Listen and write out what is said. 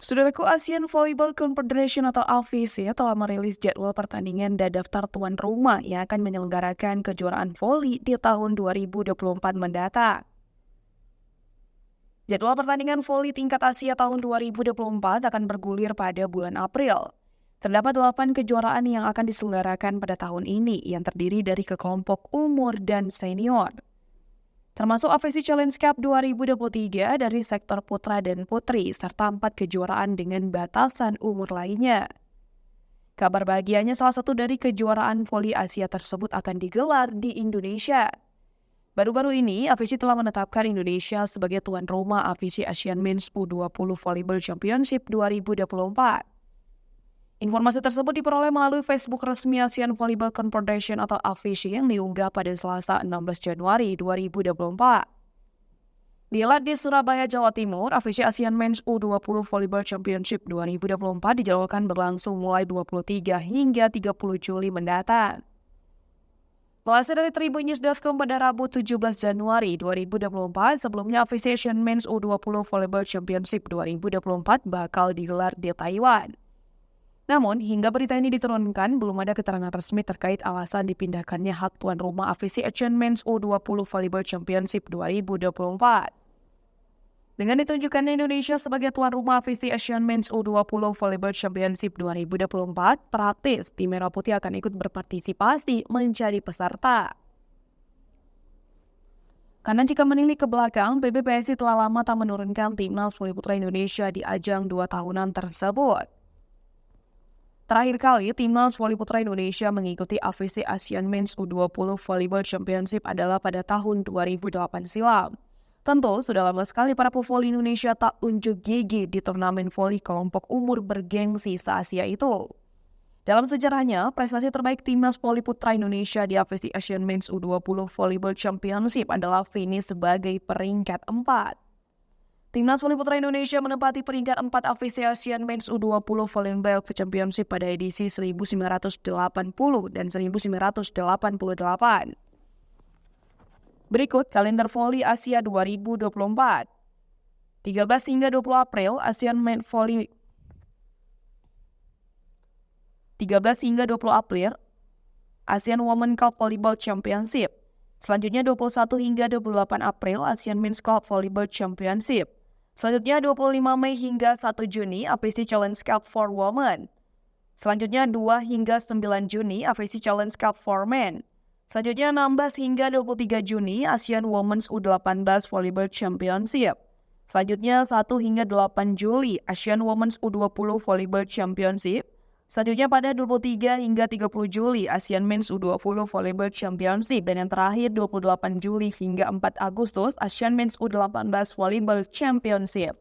Saudaraku, Asian Volleyball Confederation atau AVC telah merilis jadwal pertandingan dan daftar tuan rumah yang akan menyelenggarakan kejuaraan voli di tahun 2024 mendatang. Jadwal pertandingan voli tingkat Asia tahun 2024 akan bergulir pada bulan April. Terdapat 8 kejuaraan yang akan diselenggarakan pada tahun ini yang terdiri dari kelompok umur dan senior. Termasuk AVC Challenge Cup 2023 dari sektor putra dan putri, serta 4 kejuaraan dengan batasan umur lainnya. Kabar bahagianya, salah satu dari kejuaraan voli Asia tersebut akan digelar di Indonesia. Baru-baru ini, AVC telah menetapkan Indonesia sebagai tuan rumah AVC Asian Men's U20 Volleyball Championship 2024. Informasi tersebut diperoleh melalui Facebook resmi Asian Volleyball Confederation atau AVC yang diunggah pada Selasa 16 Januari 2024. Digelar di Surabaya, Jawa Timur, AVC Asian Men's U20 Volleyball Championship 2024 dijadwalkan berlangsung mulai 23 hingga 30 Juli mendatang. Melansir dari tribunnews.com pada Rabu 17 Januari 2024, sebelumnya AVC Asian Men's U20 Volleyball Championship 2024 bakal digelar di Taiwan. Namun, hingga berita ini diturunkan, belum ada keterangan resmi terkait alasan dipindahkannya hak tuan rumah AVC Asian Men's U20 Volleyball Championship 2024. Dengan ditunjukkannya Indonesia sebagai tuan rumah AVC Asian Men's U20 Volleyball Championship 2024, praktis tim Merah Putih akan ikut berpartisipasi menjadi peserta. Karena jika menilik ke belakang, PBPSI telah lama tak menurunkan timnas voli putra Indonesia di ajang 2 tahunan tersebut. Terakhir kali, timnas voli putra Indonesia mengikuti AVC Asian Men's U20 Volleyball Championship adalah pada tahun 2008 silam. Tentu, sudah lama sekali para pevoli Indonesia tak unjuk gigi di turnamen voli kelompok umur bergengsi se-Asia itu. Dalam sejarahnya, prestasi terbaik timnas voli putra Indonesia di AVC Asian Men's U20 Volleyball Championship adalah finish sebagai peringkat 4. Timnas voli putra Indonesia menempati peringkat 4 AVC Asian Men's U20 Volleyball Championship pada edisi 1980 dan 1988. Berikut kalender voli Asia 2024. 13 hingga 20 April Asian Men's Volley 13 hingga 20 April Asian Women Cup Volleyball Championship. Selanjutnya 21 hingga 28 April Asian Men's Cup Volleyball Championship. Selanjutnya 25 Mei hingga 1 Juni AVC Challenge Cup for Women. Selanjutnya 2 hingga 9 Juni AVC Challenge Cup for Men. Selanjutnya 16 hingga 23 Juni Asian Women's U18 Volleyball Championship. Selanjutnya 1 hingga 8 Juli Asian Women's U20 Volleyball Championship. Selanjutnya pada 23 hingga 30 Juli Asian Men's U20 Volleyball Championship. Dan yang terakhir 28 Juli hingga 4 Agustus Asian Men's U18 Volleyball Championship.